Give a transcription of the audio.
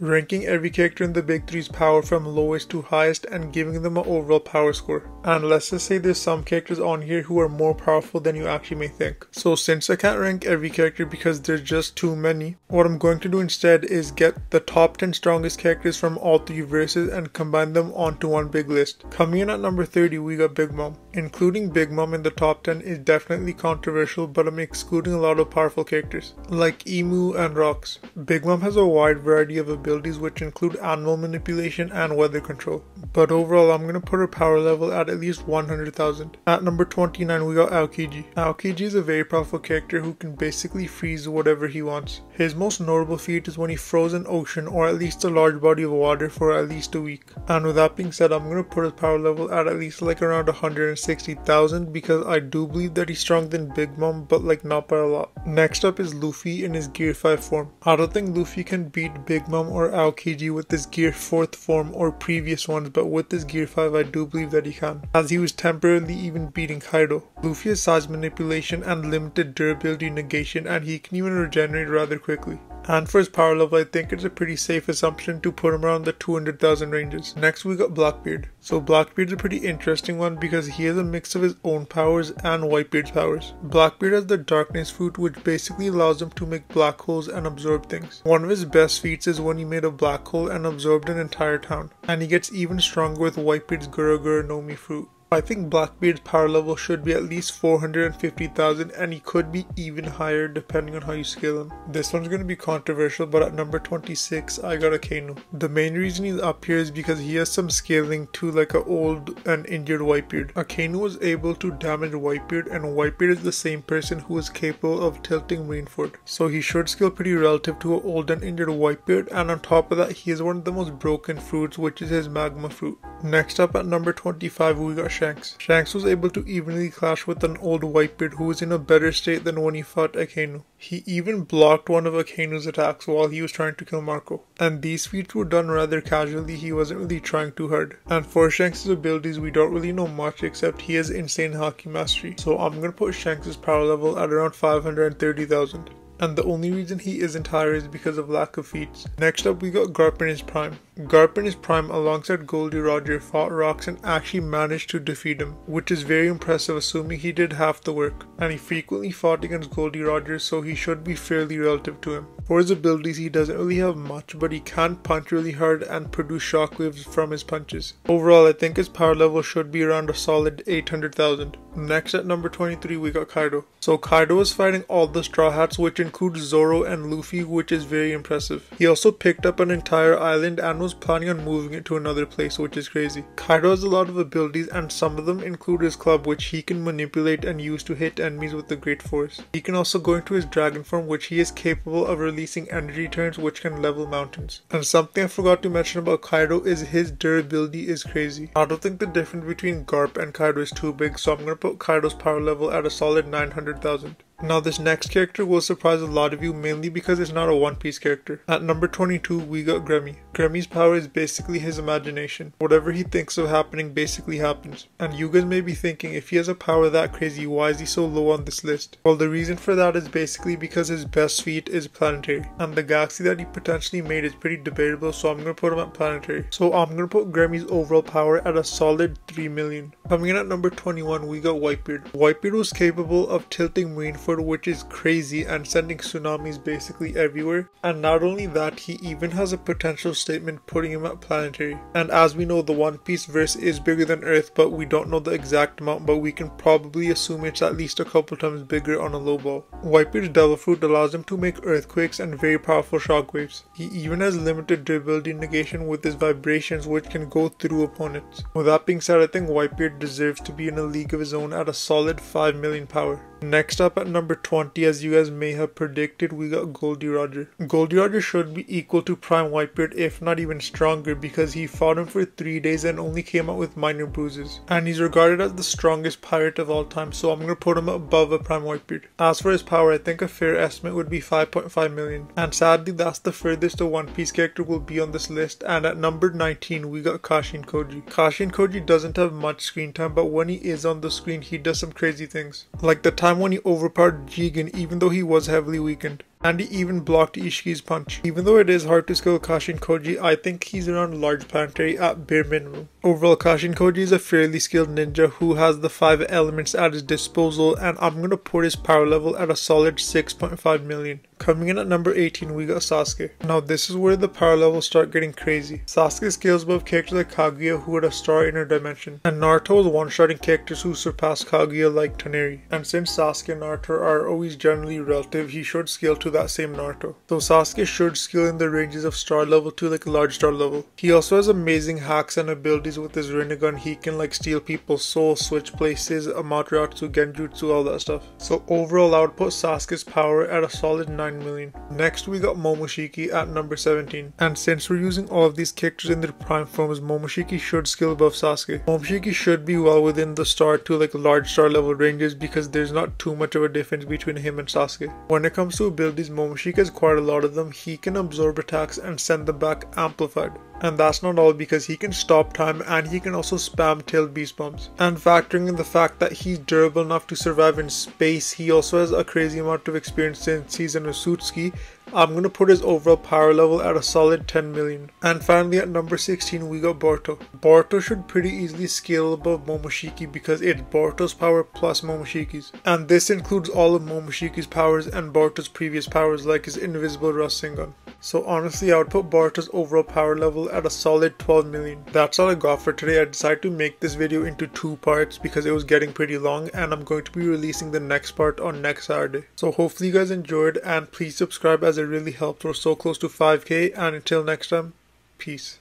ranking every character in the big three's power from lowest to highest and giving them an overall power score. And let's just say there's some characters on here who are more powerful than you actually may think. So since I can't rank every character because there's just too many, what I'm going to do instead is get the top 10 strongest characters from all three verses and combine them onto one big list. Coming in at number 30, we got Big Mom. Including Big Mom in the top 10 is definitely controversial, but I'm excluding a lot of powerful characters like Emu and Rox. Big Mom has a wide variety of abilities which include animal manipulation and weather control, but overall I'm going to put her power level at least 100,000. At number 29 we got Aokiji. Aokiji is a very powerful character who can basically freeze whatever he wants. His most notable feat is when he froze an ocean or at least a large body of water for at least a week. And with that being said, I'm going to put his power level at least like around 160,000 because I do believe that he's stronger than Big Mom, but like not by a lot. Next up is Luffy in his Gear 5 form. I don't think Luffy can beat Big Mom or Aokiji with his Gear 4th form or previous ones, but with his Gear 5 I do believe that he can, as he was temporarily even beating Kaido. Luffy has size manipulation and limited durability negation, and he can even regenerate rather quickly. And for his power level, I think it's a pretty safe assumption to put him around the 200,000 ranges. Next we got Blackbeard. So Blackbeard's a pretty interesting one because he has a mix of his own powers and Whitebeard's powers. Blackbeard has the Darkness fruit, which basically allows him to make black holes and absorb things. One of his best feats is when he made a black hole and absorbed an entire town. And he gets even stronger with Whitebeard's Gura Gura no Mi fruit. I think Blackbeard's power level should be at least 450,000, and he could be even higher depending on how you scale him. This one's going to be controversial, but at number 26 I got Akainu. The main reason he's up here is because he has some scaling to like an old and injured Whitebeard. Akainu was able to damage Whitebeard, and Whitebeard is the same person who is capable of tilting Marineford. So he should scale pretty relative to an old and injured Whitebeard, and on top of that he is one of the most broken fruits, which is his magma fruit. Next up at number 25 we got Shanks. Shanks was able to evenly clash with an old Whitebeard who was in a better state than when he fought Akainu. He even blocked one of Akainu's attacks while he was trying to kill Marco. And these feats were done rather casually, he wasn't really trying too hard. And for Shanks' abilities we don't really know much except he has insane Haki mastery. So I'm gonna put Shanks' power level at around 530,000. And the only reason he isn't higher is because of lack of feats. Next up we got Garp in his prime. Garp in his prime alongside Goldie Roger fought Rox and actually managed to defeat him, which is very impressive assuming he did half the work. And he frequently fought against Goldie Roger, so he should be fairly relative to him. For his abilities he doesn't really have much, but he can punch really hard and produce shockwaves from his punches. Overall I think his power level should be around a solid 800,000. Next at number 23 we got Kaido. So Kaido is fighting all the Straw Hats, which includes Zoro and Luffy, which is very impressive. He also picked up an entire island and was planning on moving it to another place, which is crazy. Kaido has a lot of abilities, and some of them include his club, which he can manipulate and use to hit enemies with the Great Force. He can also go into his dragon form, which he is capable of releasing energy turns which can level mountains. And something I forgot to mention about Kaido is his durability is crazy. I don't think the difference between Garp and Kaido is too big, so I'm going to put Kaido's power level at a solid 900,000. Now this next character will surprise a lot of you, mainly because it's not a One Piece character. At number 22 we got Gremmy. Gremmy's power is basically his imagination. Whatever he thinks of happening basically happens. And you guys may be thinking, if he has a power that crazy, why is he so low on this list? Well, the reason for that is basically because his best feat is planetary, and the galaxy that he potentially made is pretty debatable, so I'm going to put him at planetary. So I'm going to put Gremmy's overall power at a solid 3 million. Coming in at number 21 we got Whitebeard. Whitebeard was capable of tilting Marineford, which is crazy, and sending tsunamis basically everywhere. And not only that, he even has a potential statement putting him at planetary. And as we know, the One Piece verse is bigger than Earth, but we don't know the exact amount, but we can probably assume it's at least a couple times bigger on a low ball. Whitebeard's Devil Fruit allows him to make earthquakes and very powerful shockwaves. He even has limited durability negation with his vibrations, which can go through opponents. With that being said, I think Whitebeard deserves to be in a league of his own at a solid 5 million power. Next up at number 20, as you guys may have predicted, we got Goldie Roger. Goldie Roger should be equal to Prime Whitebeard, if not even stronger, because he fought him for 3 days and only came out with minor bruises. And he's regarded as the strongest pirate of all time, so I'm going to put him above a Prime Whitebeard. As for his power, I think a fair estimate would be 5.5 million. And sadly, that's the furthest a One Piece character will be on this list. And at number 19, we got Kashin Koji. Kashin Koji doesn't have much screen time, but when he is on the screen, he does some crazy things. Like the time when he overpowered Jigen even though he was heavily weakened. and he even blocked Ishiki's punch. Even though it is hard to skill Kashin Koji, I think he's around large planetary at bare minimum. Overall, Kashin Koji is a fairly skilled ninja who has the 5 elements at his disposal, and I'm gonna put his power level at a solid 6.5 million. Coming in at number 18, we got Sasuke. Now this is where the power levels start getting crazy. Sasuke scales above characters like Kaguya who had a star inner dimension, and Naruto is one-shotting characters who surpass Kaguya like Toneri. And since Sasuke and Naruto are always generally relative, he should scale to that same Naruto. So Sasuke should scale in the ranges of star level to like large star level. He also has amazing hacks and abilities with his Rinnegan. He can like steal people's souls, switch places, Amaterasu, Genjutsu, all that stuff. So overall I would put Sasuke's power at a solid 9 million. Next we got Momoshiki at number 17. And since we're using all of these characters in their prime forms, Momoshiki should scale above Sasuke. Momoshiki should be well within the star to like large star level ranges because there's not too much of a difference between him and Sasuke. When it comes to abilities, Momoshiki has quite a lot of them. He can absorb attacks and send them back amplified. And that's not all, because he can stop time and he can also spam tailed beast bombs. And factoring in the fact that he's durable enough to survive in space, he also has a crazy amount of experience since he's an Otsutsuki. I'm gonna put his overall power level at a solid 10 million. And finally at number 16 we got Boruto. Boruto should pretty easily scale above Momoshiki because it's Boruto's power plus Momoshiki's. And this includes all of Momoshiki's powers and Boruto's previous powers like his invisible Rasengan. So honestly I would put Boruto's overall power level at a solid 12 million. That's all I got for today. I decided to make this video into 2 parts because it was getting pretty long, and I'm going to be releasing the next part on next Saturday. So hopefully you guys enjoyed, and please subscribe as it really helps. We're so close to 5k, and until next time, peace.